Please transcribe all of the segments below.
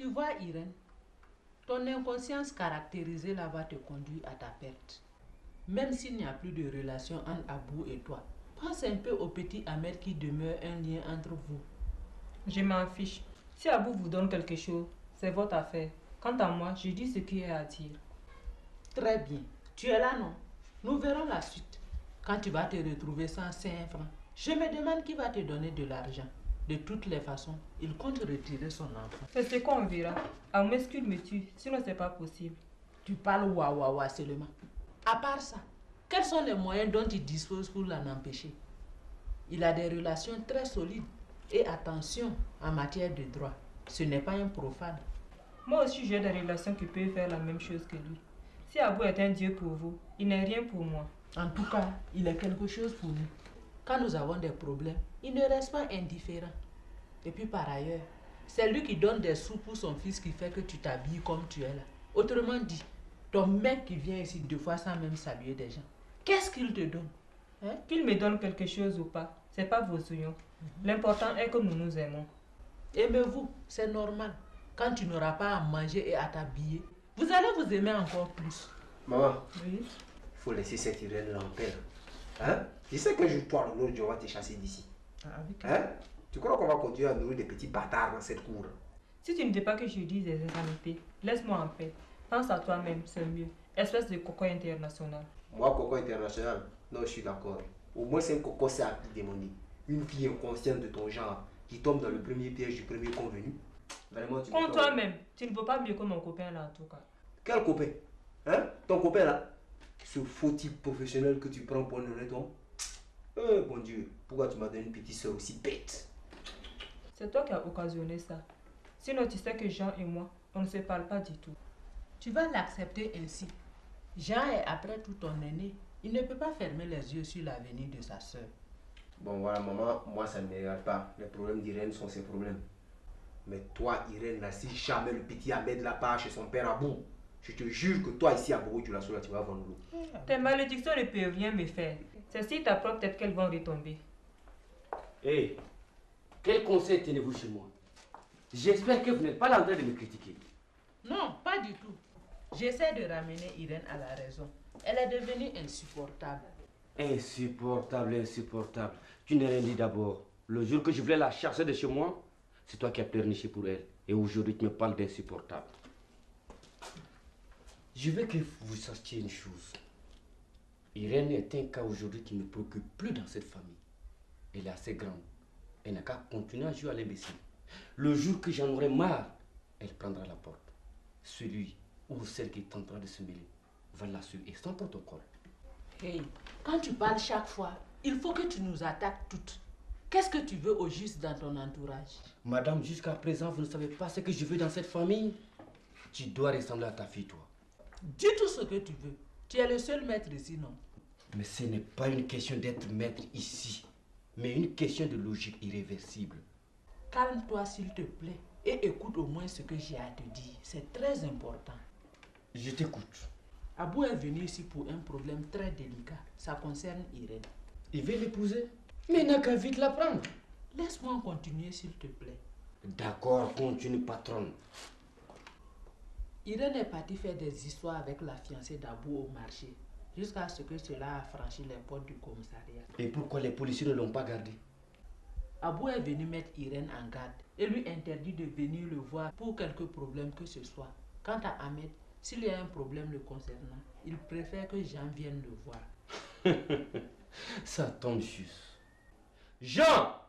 Tu vois, Irène, ton inconscience caractérisée là va te conduire à ta perte. Même s'il n'y a plus de relation entre Abou et toi, pense un peu au petit Ahmed qui demeure un lien entre vous. Je m'en fiche. Si Abou vous donne quelque chose, c'est votre affaire. Quant à moi, je dis ce qui est à dire. Très bien. Tu es là, non? Nous verrons la suite. Quand tu vas te retrouver sans 5 francs, je me demande qui va te donner de l'argent. De toutes les façons, il compte retirer son enfant. C'est ce qu'on verra. À moins qu'il me tue, sinon c'est pas possible. Tu parles waouh seulement. À part ça, quels sont les moyens dont il dispose pour l'en empêcher? Il a des relations très solides. Et attention, en matière de droit, ce n'est pas un profane. Moi aussi j'ai des relations qui peuvent faire la même chose que lui. Si Abou est un dieu pour vous, il n'est rien pour moi. En tout cas, il est quelque chose pour nous. Quand nous avons des problèmes, il ne reste pas indifférent. Et puis par ailleurs, c'est lui qui donne des sous pour son fils qui fait que tu t'habilles comme tu es là. Autrement dit, ton mec qui vient ici 2 fois sans même saluer des gens, qu'est-ce qu'il te donne? Hein? Qu'il me donne quelque chose ou pas, c'est pas vos souillons. L'important est que nous nous aimons. Aimez-vous, c'est normal. Quand tu n'auras pas à manger et à t'habiller, vous allez vous aimer encore plus. Maman, Oui. il faut laisser cette Irène en paix. Hein? Tu sais que toi, l'autre jour, on va te chasser d'ici. Hein? Tu crois qu'on va continuer à nourrir des petits bâtards dans cette cour? Si tu ne dis pas que je dis des insanités, laisse-moi en paix. Pense à toi-même, c'est mieux. Espèce de coco international. Moi, coco international, non, je suis d'accord. Au moins, c'est un coco, c'est un démonique. Une fille inconsciente de ton genre qui tombe dans le premier piège du premier convenu. Vraiment, tu Comme toi-même, tu ne veux pas mieux que mon copain là en tout cas. Quel copain? Hein? Ton copain là? Ce faux type professionnel que tu prends pour un honnête homme? Bon Dieu, pourquoi tu m'as donné une petite soeur aussi bête? C'est toi qui as occasionné ça. Sinon, tu sais que Jean et moi, on ne se parle pas du tout. Tu vas l'accepter ainsi. Jean est après tout ton aîné. Il ne peut pas fermer les yeux sur l'avenir de sa soeur. Bon voilà maman, moi ça ne me regarde pas. Les problèmes d'Irène sont ses problèmes. Mais toi Irène, n'assiste jamais le petit Ahmed là-bas chez son père Abou. Je te jure que toi ici à Bourou, tu vas vendre l'eau. Tes malédictions ne peuvent rien me faire. C'est si ta propre tête qu'elles vont retomber. Hé, quel conseil tenez-vous chez moi? J'espère que vous n'êtes pas là en train de me critiquer. Non, pas du tout. J'essaie de ramener Irène à la raison. Elle est devenue insupportable. Insupportable, insupportable. Tu n'as rien dit d'abord. Le jour que je voulais la chasser de chez moi, c'est toi qui as pleurniché pour elle. Et aujourd'hui, tu me parles d'insupportable. Je veux que vous sachiez une chose. Irène est un cas aujourd'hui qui ne me préoccupe plus dans cette famille. Elle est assez grande. Elle n'a qu'à continuer à jouer à l'imbécile. Le jour que j'en aurai marre, elle prendra la porte. Celui ou celle qui tentera de se mêler va la suivre et sans protocole. Hey, quand tu parles chaque fois, il faut que tu nous attaques toutes. Qu'est-ce que tu veux au juste dans ton entourage? Madame, jusqu'à présent, vous ne savez pas ce que je veux dans cette famille. Tu dois ressembler à ta fille, toi. Dis tout ce que tu veux. Tu es le seul maître ici, non? Mais ce n'est pas une question d'être maître ici, mais une question de logique irréversible. Calme-toi s'il te plaît et écoute au moins ce que j'ai à te dire. C'est très important. Je t'écoute. Abou est venu ici pour un problème très délicat. Ça concerne Irène. Il veut l'épouser, mais il n'a qu'à vite la prendre. Laisse-moi continuer s'il te plaît. D'accord, continue, patronne. Irène est partie faire des histoires avec la fiancée d'Abou au marché, jusqu'à ce que cela a franchi les portes du commissariat. Et pourquoi les policiers ne l'ont pas gardé? Abou est venu mettre Irène en garde et lui interdit de venir le voir pour quelque problème que ce soit. Quant à Ahmed, s'il y a un problème le concernant, il préfère que Jean vienne le voir. Ça tombe juste. Jean!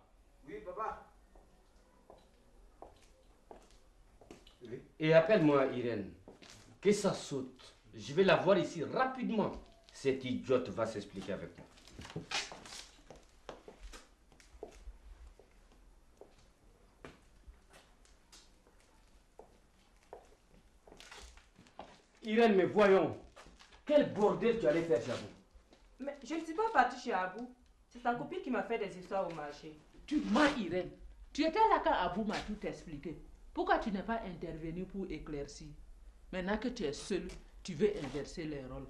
Oui papa. Oui. Et appelle-moi Irène. Que ça saute. Je vais la voir ici rapidement. Cette idiote va s'expliquer avec moi. Irène, mais voyons. Quel bordel tu allais faire chez Abou? Mais je ne suis pas partie chez Abou. C'est ta copine qui m'a fait des histoires au marché. Tu mens, Irène. Tu étais là quand Abou m'a tout expliqué. Pourquoi tu n'es pas intervenu pour éclaircir? Maintenant que tu es seul, tu veux inverser les rôles.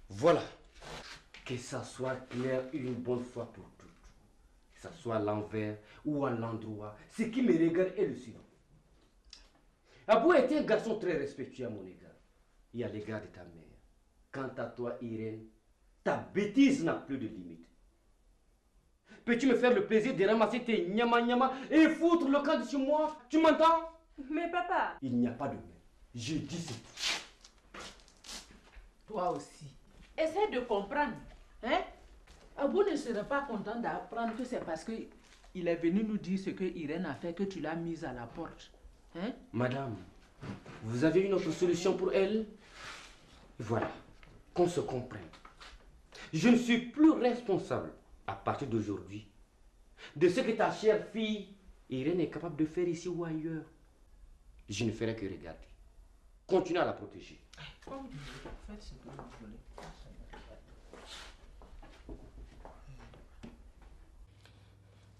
Voilà. Que ça soit clair une bonne fois pour toutes. Que ça soit à l'envers ou à l'endroit. Ce qui me regarde est le suivant. Abou était un garçon très respectueux à mon égard et à l'égard de ta mère. Quant à toi, Irène, ta bêtise n'a plus de limite. Peux-tu me faire le plaisir de ramasser tes nyama et foutre le camp de chez moi? Tu m'entends? Mais papa! Il n'y a pas de mais. Je dis c'est tout. Toi aussi. Essaie de comprendre. Hein? Abou ne serait pas content d'apprendre que c'est parce qu'il est venu nous dire ce que Irène a fait que tu l'as mise à la porte. Hein? Madame, vous avez une autre solution pour elle? Voilà, qu'on se comprenne. Je ne suis plus responsable, à partir d'aujourd'hui, de ce que ta chère fille Irène est capable de faire ici ou ailleurs. Je ne ferai que regarder. Continuez à la protéger. Comme vous faites ce que vous voulez.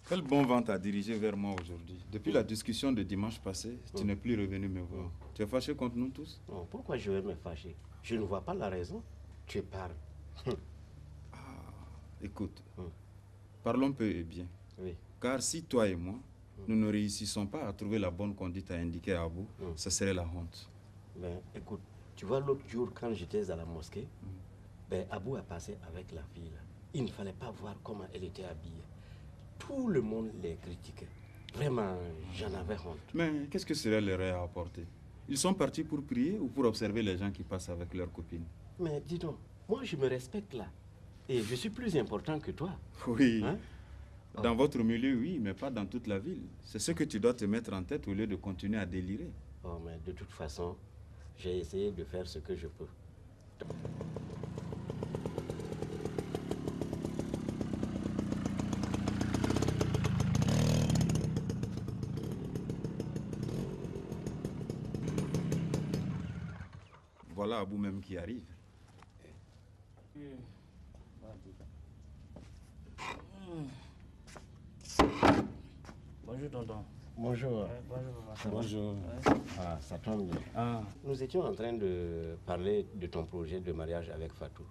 Quel bon vent t'a dirigé vers moi aujourd'hui. Depuis la discussion de dimanche passé, tu n'es plus revenu me voir. Tu es fâché contre nous tous? Non, pourquoi je vais me fâcher? Je ne vois pas la raison. Tu parles. Écoute, parlons peu et bien. Oui. Car si toi et moi, nous ne réussissons pas à trouver la bonne conduite à indiquer à Abou, ce serait la honte. Mais écoute, tu vois l'autre jour quand j'étais à la mosquée, ben, Abou a passé avec la fille là. Il ne fallait pas voir comment elle était habillée. Tout le monde les critiquait. Vraiment, j'en avais honte. Mais qu'est-ce que serait l'erreur à apporter? Ils sont partis pour prier ou pour observer les gens qui passent avec leurs copines? Mais dis donc, moi je me respecte là. Et je suis plus important que toi. Oui. Hein? Dans votre milieu, oui, mais pas dans toute la ville. C'est ce que tu dois te mettre en tête au lieu de continuer à délirer. Oh, mais de toute façon, j'ai essayé de faire ce que je peux. Voilà Abou même qui arrive. Bonjour tonton. Bonjour. Bonjour. Ah, ça tombe bien. Nous étions en train de parler de ton projet de mariage avec Fatou.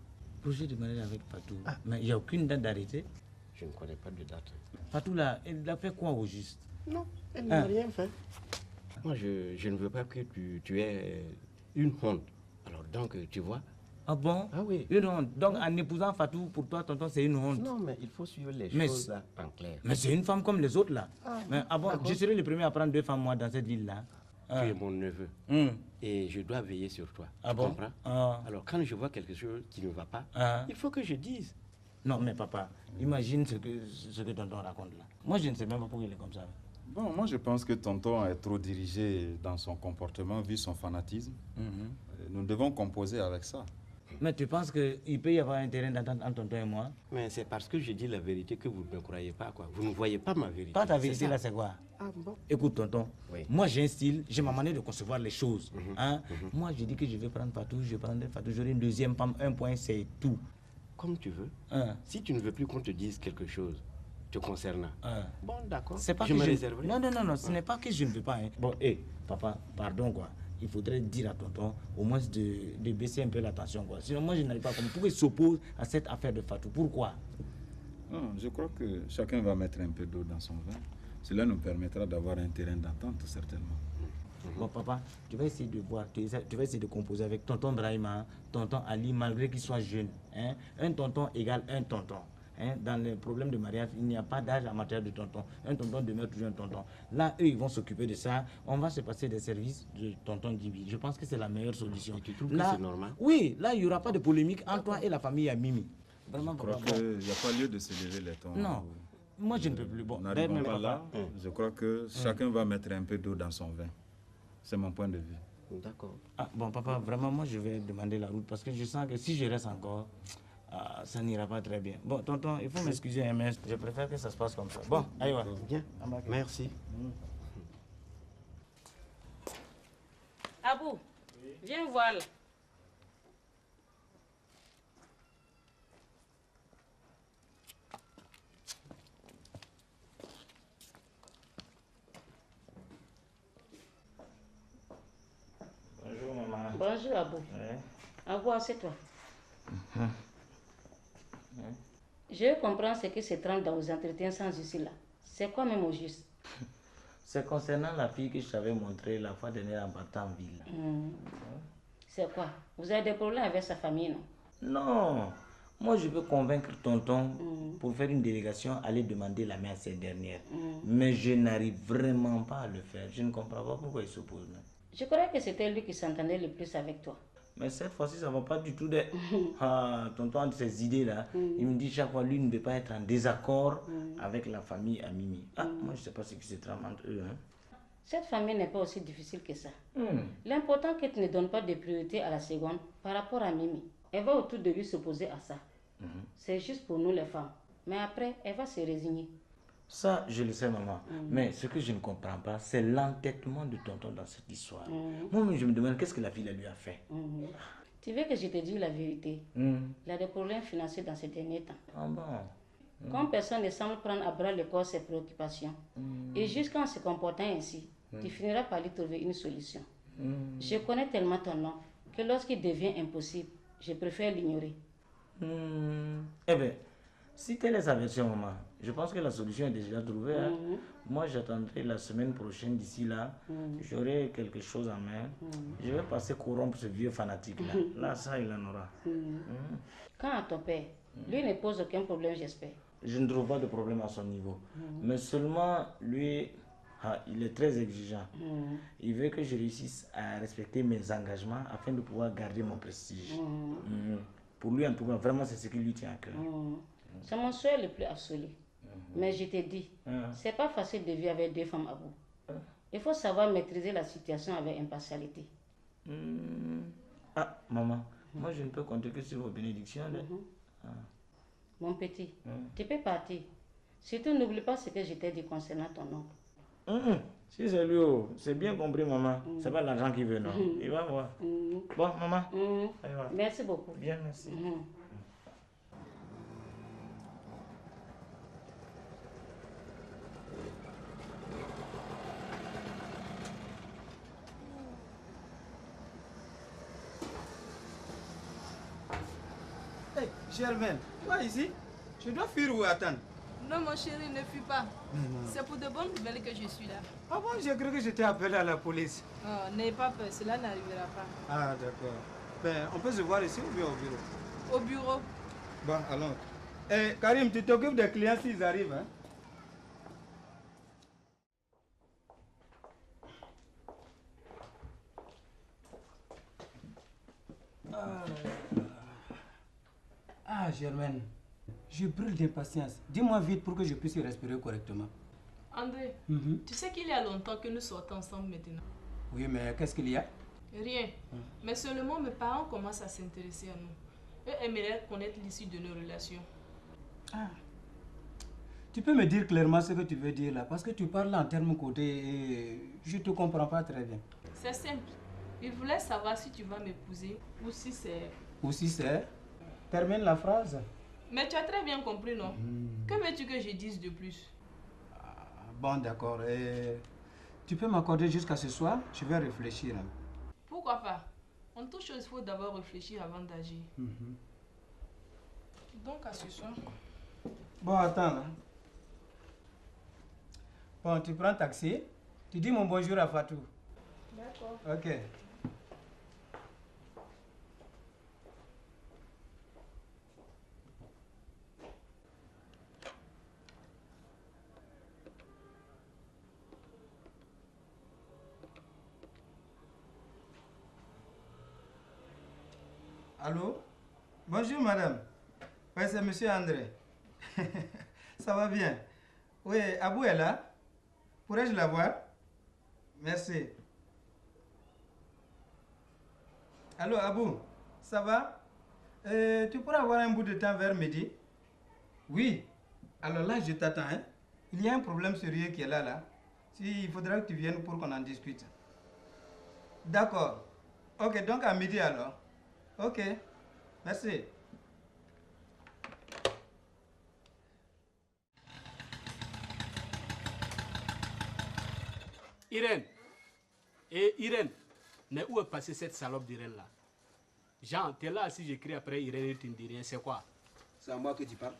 Projet de mariage avec Fatou. Mais il n'y a aucune date d'arrêté. Je ne connais pas de date. Fatou là, elle a fait quoi au juste? Non, elle n'a rien fait. Moi, je ne veux pas que tu aies une honte. Alors donc, tu vois. Ah bon? Ah oui. Une honte. Donc en épousant Fatou, pour toi, tonton, c'est une honte. Non, mais il faut suivre les Mais choses là, en clair. Mais c'est une femme comme les autres là. Mais bon, d'accord. je serai le premier à prendre 2 femmes moi dans cette ville là. Tu es mon neveu. Et je dois veiller sur toi. Ah Tu bon? comprends? Alors quand je vois quelque chose qui ne va pas, il faut que je dise. Non mais papa, imagine ce que tonton raconte là. Moi je ne sais même pas pourquoi il est comme ça. Bon, moi je pense que tonton est trop dirigé dans son comportement vu son fanatisme. Nous devons composer avec ça. Mais tu penses qu'il peut y avoir un terrain d'entente entre tonton et moi? Mais c'est parce que je dis la vérité que vous ne me croyez pas, quoi. Vous ne voyez pas ma vérité. Pas ta C'est vérité ça. là, c'est quoi? Ah bon? Écoute tonton, Oui. moi j'ai un style, j'ai ma manière de concevoir les choses. Hein? Moi je dis que je vais prendre Fatou, je vais prendre Fatou, j'aurai une deuxième femme, un point, c'est tout. Comme tu veux. Hein? Si tu ne veux plus qu'on te dise quelque chose te concernant, bon d'accord, C'est pas je que me réserverai. Non, ce n'est pas que je ne veux pas. Hein. Bon, papa, pardon quoi. Il faudrait dire à tonton au moins de baisser un peu la tension quoi. Sinon moi je n'arrive pas à comprendre pourquoi il s'oppose à cette affaire de Fatou. Pourquoi? Non, je crois que chacun va mettre un peu d'eau dans son vin. Cela nous permettra d'avoir un terrain d'entente certainement. Bon papa, tu vas essayer de voir, tu vas essayer de composer avec tonton Brahima, tonton Ali, malgré qu'ils soient jeunes. Hein? Un tonton égale un tonton. Hein? Dans les problèmes de mariage, il n'y a pas d'âge en matière de tonton. Un tonton demeure toujours un tonton. Là, eux, ils vont s'occuper de ça. On va se passer des services de tonton Gibi. Je pense que c'est la meilleure solution. Et tu trouves là, que c'est normal? Oui, là, il n'y aura pas de polémique entre toi et la famille à Mimi. Vraiment, Je crois papa, bon. qu'il n'y a pas lieu de se lever les tons. Non, moi je ne peux plus. Bon, N'arrivons mais pas papa, là. Je crois que chacun va mettre un peu d'eau dans son vin. C'est mon point de vue. D'accord. Ah, bon, papa, vraiment, moi je vais demander la route parce que je sens que si je reste encore, ça n'ira pas très bien. Bon, tonton, il faut m'excuser, hein, mais je préfère que ça se passe comme ça. Bon, allez, ouais. Bien, merci. Abou, viens voir là. Bonjour, maman. Bonjour Abou. Ouais. Abou, assieds-toi. Je comprends ce que c'est 30 dans aux entretiens sans issue là. C'est quoi même au juste? C'est concernant la fille que je t'avais montrée la fois dernière en partant en ville. C'est quoi? Vous avez des problèmes avec sa famille, non? Non, moi je veux convaincre tonton pour faire une délégation, aller demander la main à cette dernière. Mais je n'arrive vraiment pas à le faire. Je ne comprends pas pourquoi il s'oppose. Je croyais que c'était lui qui s'entendait le plus avec toi. Mais cette fois-ci, ça ne va pas du tout. Tonton a ses idées-là. Il me dit chaque fois, lui ne veut pas être en désaccord avec la famille à Mimi. Moi je ne sais pas ce qui se trame entre eux. Cette famille n'est pas aussi difficile que ça. L'important est que tu ne donnes pas de priorité à la seconde par rapport à Mimi. Elle va autour de lui s'opposer à ça. C'est juste pour nous les femmes. Mais après, elle va se résigner. Ça, je le sais, maman. Mais ce que je ne comprends pas, c'est l'entêtement de tonton dans cette histoire. Moi, je me demande qu'est-ce que la fille lui a fait. Tu veux que je te dise la vérité? Il a des problèmes financiers dans ces derniers temps. Ah bon? Comme personne ne semble prendre à bras le corps ses préoccupations, et jusqu'en se comportant ainsi, tu finiras par lui trouver une solution. Je connais tellement ton oncle que lorsqu'il devient impossible, je préfère l'ignorer. Eh bien, si telle est sa version, maman, je pense que la solution est déjà trouvée. Moi, j'attendrai la semaine prochaine. D'ici là, j'aurai quelque chose en main. Je vais passer corrompre ce vieux fanatique-là. Là, ça, il en aura. Quant à ton père, lui ne pose aucun problème, j'espère. Je ne trouve pas de problème à son niveau. Mais seulement, lui, il est très exigeant. Il veut que je réussisse à respecter mes engagements afin de pouvoir garder mon prestige. Pour lui, en tout cas, vraiment, c'est ce qui lui tient à cœur. C'est mon souhait le plus absolu. Mais je te dis, c'est pas facile de vivre avec deux femmes à bout. Il faut savoir maîtriser la situation avec impartialité. Maman, moi je ne peux compter que sur vos bénédictions. Mon petit, tu peux partir. Surtout, n'oublie pas ce que je t'ai dit concernant ton oncle. Si c'est lui, c'est bien compris, maman. C'est pas l'argent qu'il veut, non. Il va voir. Bon, maman. Allez, voilà. Merci beaucoup. Bien, merci. Hey, Germaine, toi ici? Je dois fuir ou attendre? Non, mon chéri, ne fuis pas. C'est pour de bonnes nouvelles que je suis là. Ah bon, j'ai cru que j'étais appelé à la police. Oh, n'aie pas peur, cela n'arrivera pas. Ah, d'accord. Ben, on peut se voir ici ou bien au bureau? Au bureau. Bon, allons. Eh, Karim, tu t'occupes des clients s'ils arrivent, hein? Germaine, je brûle d'impatience. Dis-moi vite pour que je puisse respirer correctement. André, tu sais qu'il y a longtemps que nous sortons ensemble maintenant. Oui, mais qu'est-ce qu'il y a? Rien. Mais seulement mes parents commencent à s'intéresser à nous. Eux aimeraient connaître l'issue de nos relations. Tu peux me dire clairement ce que tu veux dire là? Parce que tu parles en termes codés et je ne te comprends pas très bien. C'est simple. Ils voulaient savoir si tu vas m'épouser ou si c'est... Ou si c'est... Termine la phrase. Mais tu as très bien compris, non? Que veux-tu que je dise de plus? Bon, d'accord. Tu peux m'accorder jusqu'à ce soir? Je vais réfléchir. Pourquoi pas? En toute chose, il faut d'abord réfléchir avant d'agir. Donc, à ce soir. Bon, attends. Là. Bon, tu prends un taxi. Tu dis mon bonjour à Fatou. D'accord. Ok. Allô? Bonjour madame. Oui, c'est monsieur André. Ça va bien? Oui, Abou est là. Pourrais-je la voir? Merci. Allô Abou, ça va? Tu pourrais avoir un bout de temps vers midi? Oui. Alors là, je t'attends. Hein? Il y a un problème sérieux qui est là. Il faudra que tu viennes pour qu'on en discute. D'accord. Ok, donc à midi alors. Ok, merci. Irène, Irène, mais où est passée cette salope d'Irène là? Jean, t'es là si j'écris après Irène et tu ne dis rien, c'est quoi? C'est à moi que tu parles.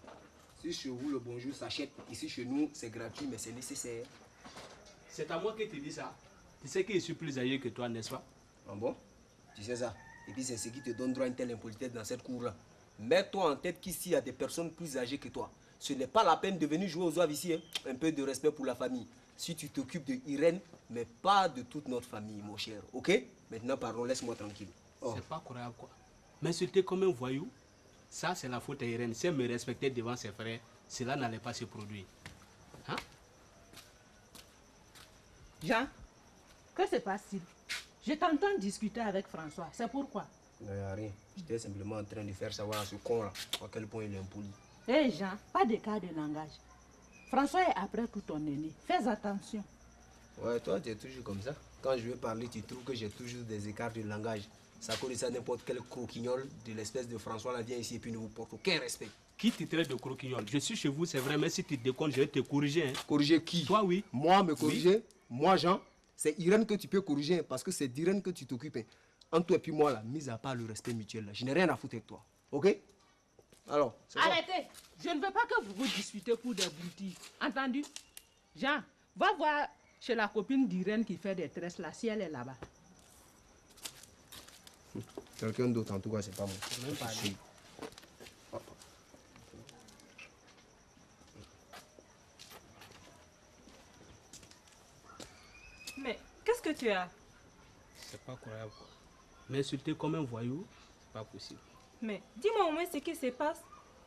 Si chez vous le bonjour s'achète, ici chez nous c'est gratuit mais c'est nécessaire. C'est à moi que tu dis ça. Tu sais que je suis plus âgé que toi, n'est-ce pas? Ah bon? Tu sais ça. Et puis c'est ce qui te donne droit à une telle impolitesse dans cette cour-là. Mets-toi en tête qu'ici, il y a des personnes plus âgées que toi. Ce n'est pas la peine de venir jouer aux oeufs ici. Hein. Un peu de respect pour la famille. Si tu t'occupes de Irène, mais pas de toute notre famille, mon cher. Ok? Maintenant, pardon, laisse-moi tranquille. Oh. C'est pas croyable, quoi. M'insulter comme un voyou, ça, c'est la faute à Irène. Si elle me respectait devant ses frères, cela n'allait pas se produire. Hein? Jean, que se passe-t-il? Je t'entends discuter avec François. C'est pourquoi? Non, il n'y a rien. J'étais simplement en train de faire savoir à ce con-là à quel point il est impoli. Hé Jean, pas de cas de langage. François est après tout ton aîné. Fais attention. Ouais, toi, tu es toujours comme ça. Quand je veux parler, tu trouves que j'ai toujours des écarts de langage. Ça cause ça, n'importe quel croquignol de l'espèce de François là vient ici et puis ne vous porte aucun respect. Qui te traite de croquignol? Je suis chez vous, c'est vrai, mais si tu déconnes, je vais te corriger. Hein. Corriger qui? Toi, oui. Moi, me corriger? Oui. Moi, Jean? C'est Irène que tu peux corriger parce que c'est d'Irène que tu t'occupes. Entre toi et puis moi, là, mis à part le respect mutuel, là, je n'ai rien à foutre avec toi. Ok? Alors, arrêtez! Je ne veux pas que vous vous disputez pour des broutilles. Entendu? Jean, va voir chez la copine d'Irène qui fait des tresses là, si elle est là-bas. Quelqu'un d'autre, en tout cas, c'est pas moi. Même pas lui. Mais qu'est-ce que tu as? C'est pas croyable, quoi. M'insulter comme un voyou, c'est pas possible. Mais dis-moi au moins ce qui se passe.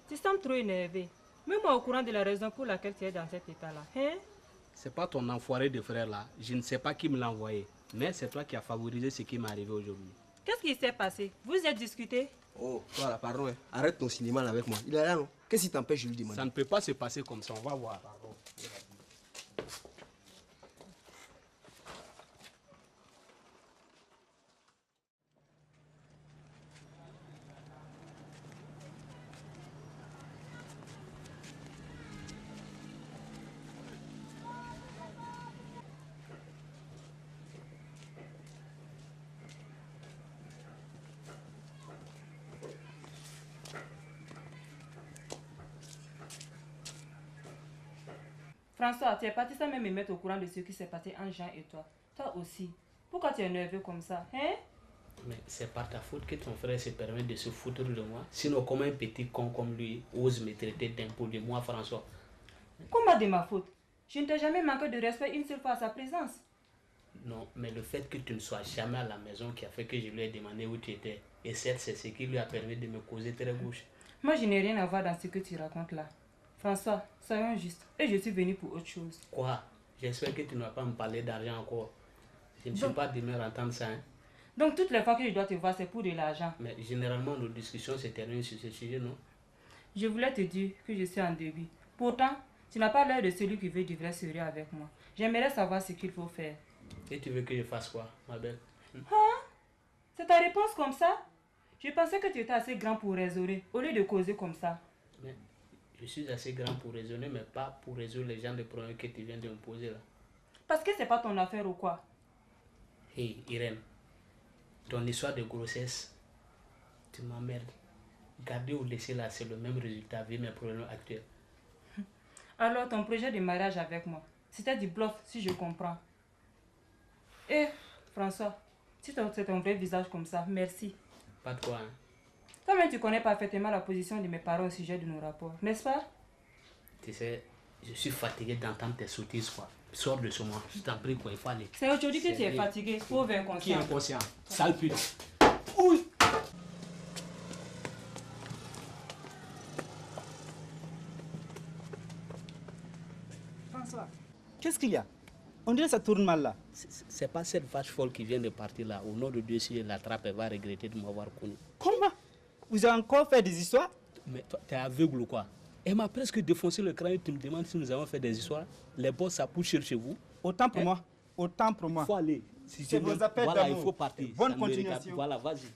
Tu sembles trop énervé. Mets-moi au courant de la raison pour laquelle tu es dans cet état-là. Hein? C'est pas ton enfoiré de frère là. Je ne sais pas qui me l'a envoyé. Mais c'est toi qui as favorisé ce qui m'est arrivé aujourd'hui. Qu'est-ce qui s'est passé? Vous êtes discuté? Oh, voilà, pardon. Hein. Arrête ton cinéma là avec moi. Il est là, non? Qu'est-ce qui t'empêche de lui demander? Ça ne peut pas se passer comme ça. On va voir. Pardon. François, tu es parti sans même me mettre au courant de ce qui s'est passé entre Jean et toi. Toi aussi. Pourquoi tu es nerveux comme ça, hein? Mais c'est par ta faute que ton frère se permet de se foutre de moi. Sinon, comment un petit con comme lui ose me traiter d'impoli, moi, François? Comment de ma faute? Je ne t'ai jamais manqué de respect une seule fois à sa présence. Non, mais le fait que tu ne sois jamais à la maison qui a fait que je lui ai demandé où tu étais. Et certes, c'est ce qui lui a permis de me causer très gauche. Moi, je n'ai rien à voir dans ce que tu racontes là. François, soyons justes. Et je suis venu pour autre chose. Quoi? J'espère que tu ne vas pas me parler d'argent encore. Je ne suis pas d'humeur à entendre ça. Hein? Donc, toutes les fois que je dois te voir, c'est pour de l'argent. Mais généralement, nos discussions se terminent sur ce sujet, non? Je voulais te dire que je suis en début. Pourtant, tu n'as pas l'air de celui qui veut du vrai sérieux avec moi. J'aimerais savoir ce qu'il faut faire. Et tu veux que je fasse quoi, ma belle? Hein? C'est ta réponse comme ça? Je pensais que tu étais assez grand pour raisonner, au lieu de causer comme ça. Mais je suis assez grand pour raisonner, mais pas pour résoudre les gens de problèmes que tu viens de me poser là. Parce que c'est pas ton affaire ou quoi? Hey, Irène, ton histoire de grossesse, tu m'emmerdes. Garder ou laisser là, c'est le même résultat avec mes problèmes actuels. Alors, ton projet de mariage avec moi, c'était du bluff, si je comprends. Eh, François, si c'est ton vrai visage comme ça, merci. Pas de quoi, hein? Toi-même, tu connais parfaitement la position de mes parents au sujet de nos rapports, n'est-ce pas? Tu sais, je suis fatigué d'entendre tes sottises, quoi. Sors de ce mois, je t'en prie, quoi, il faut aller. C'est aujourd'hui que tu es fatigué, pauvre inconscient. Qui est inconscient? Sale pute. Oui. François, qu'est-ce qu'il y a? On dirait que ça tourne mal là. C'est pas cette vache folle qui vient de partir là. Au nom de Dieu, si je l'attrape, elle va regretter de m'avoir connu. Comment? Vous avez encore fait des histoires? Mais toi, t'es aveugle ou quoi? Elle m'a presque défoncé le crâne et tu me demandes si nous avons fait des histoires. Les boss, ça pousse chez vous. Autant pour moi. Autant pour moi. Il faut aller. Si c'est vos appels voilà, d'amour. il faut partir. Bonne continuation. Voilà, vas-y.